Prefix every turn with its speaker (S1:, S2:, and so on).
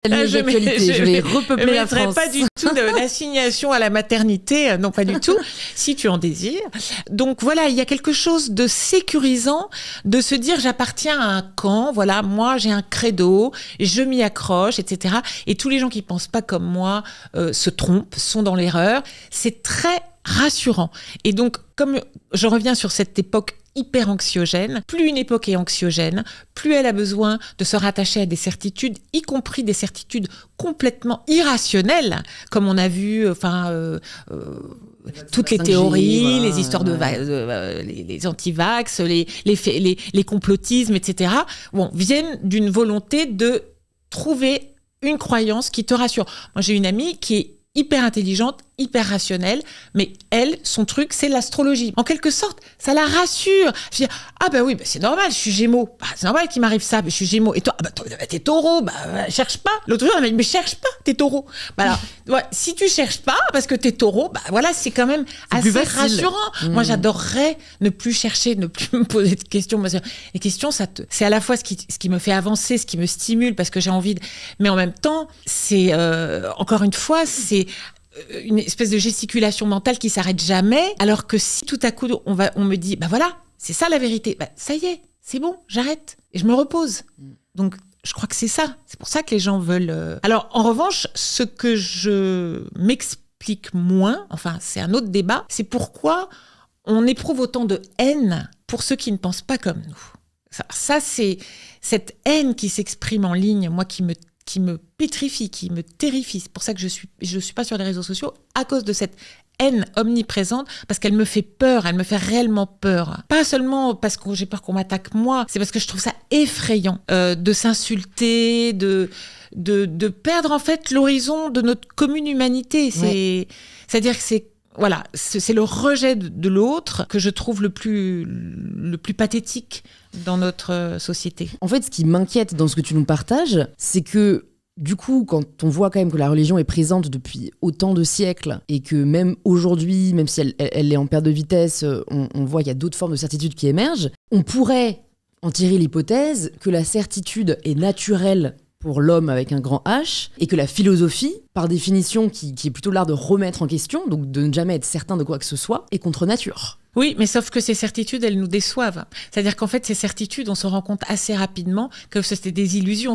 S1: Je vais repeupler la France.
S2: Pas du tout d'assignation à la maternité, non pas du tout, si tu en désires. Donc voilà, il y a quelque chose de sécurisant de se dire j'appartiens à un camp, voilà, moi j'ai un credo, je m'y accroche, etc. Et tous les gens qui pensent pas comme moi se trompent, sont dans l'erreur. C'est très rassurant. Et donc, comme je reviens sur cette époque hyper anxiogène, plus une époque est anxiogène, plus elle a besoin de se rattacher à des certitudes, y compris des certitudes complètement irrationnelles, comme on a vu, toutes les théories, voilà, les histoires de les anti-vax, les complotismes, etc. Bon, viennent d'une volonté de trouver une croyance qui te rassure. Moi, j'ai une amie qui est hyper intelligente, hyper rationnelle, mais elle, son truc, c'est l'astrologie. En quelque sorte, ça la rassure. Je dis, ah bah oui, bah c'est normal, je suis Gémeaux. Bah, c'est normal qu'il m'arrive ça, je suis Gémeaux. Et toi, ah bah t'es Taureau, cherche pas. L'autre jour, elle m'a dit, mais cherche pas, t'es Taureau. Bah alors, ouais, si tu cherches pas, parce que t'es Taureau, bah voilà, c'est quand même assez rassurant. Moi, j'adorerais ne plus chercher, ne plus me poser de questions. Parce que les questions, c'est à la fois ce qui me fait avancer, ce qui me stimule, parce que j'ai envie de... Mais en même temps, c'est, encore une fois, c'est une espèce de gesticulation mentale qui s'arrête jamais, alors que si tout à coup on me dit bah voilà, c'est ça la vérité, bah ça y est, c'est bon, j'arrête et je me repose. Donc je crois que c'est ça, c'est pour ça que les gens veulent. Alors en revanche, ce que je m'explique moins, enfin c'est un autre débat, c'est pourquoi on éprouve autant de haine pour ceux qui ne pensent pas comme nous. Ça c'est cette haine qui s'exprime en ligne, moi qui me pétrifie, qui me terrifie. C'est pour ça que je suis pas sur les réseaux sociaux, à cause de cette haine omniprésente, parce qu'elle me fait peur, elle me fait réellement peur. Pas seulement parce que j'ai peur qu'on m'attaque moi, c'est parce que je trouve ça effrayant de s'insulter, de perdre en fait l'horizon de notre commune humanité. C'est-à-dire que c'est le rejet de l'autre que je trouve le plus pathétique dans notre société.
S1: En fait, ce qui m'inquiète dans ce que tu nous partages, c'est que du coup, quand on voit quand même que la religion est présente depuis autant de siècles et que même aujourd'hui, même si elle est en perte de vitesse, on voit qu'il y a d'autres formes de certitude qui émergent, on pourrait en tirer l'hypothèse que la certitude est naturelle pour l'homme avec un grand H, et que la philosophie, par définition, qui est plutôt l'art de remettre en question, donc de ne jamais être certain de quoi que ce soit, est contre nature.
S2: Oui, mais sauf que ces certitudes, elles nous déçoivent. C'est-à-dire qu'en fait, ces certitudes, on se rend compte assez rapidement que c'était des illusions.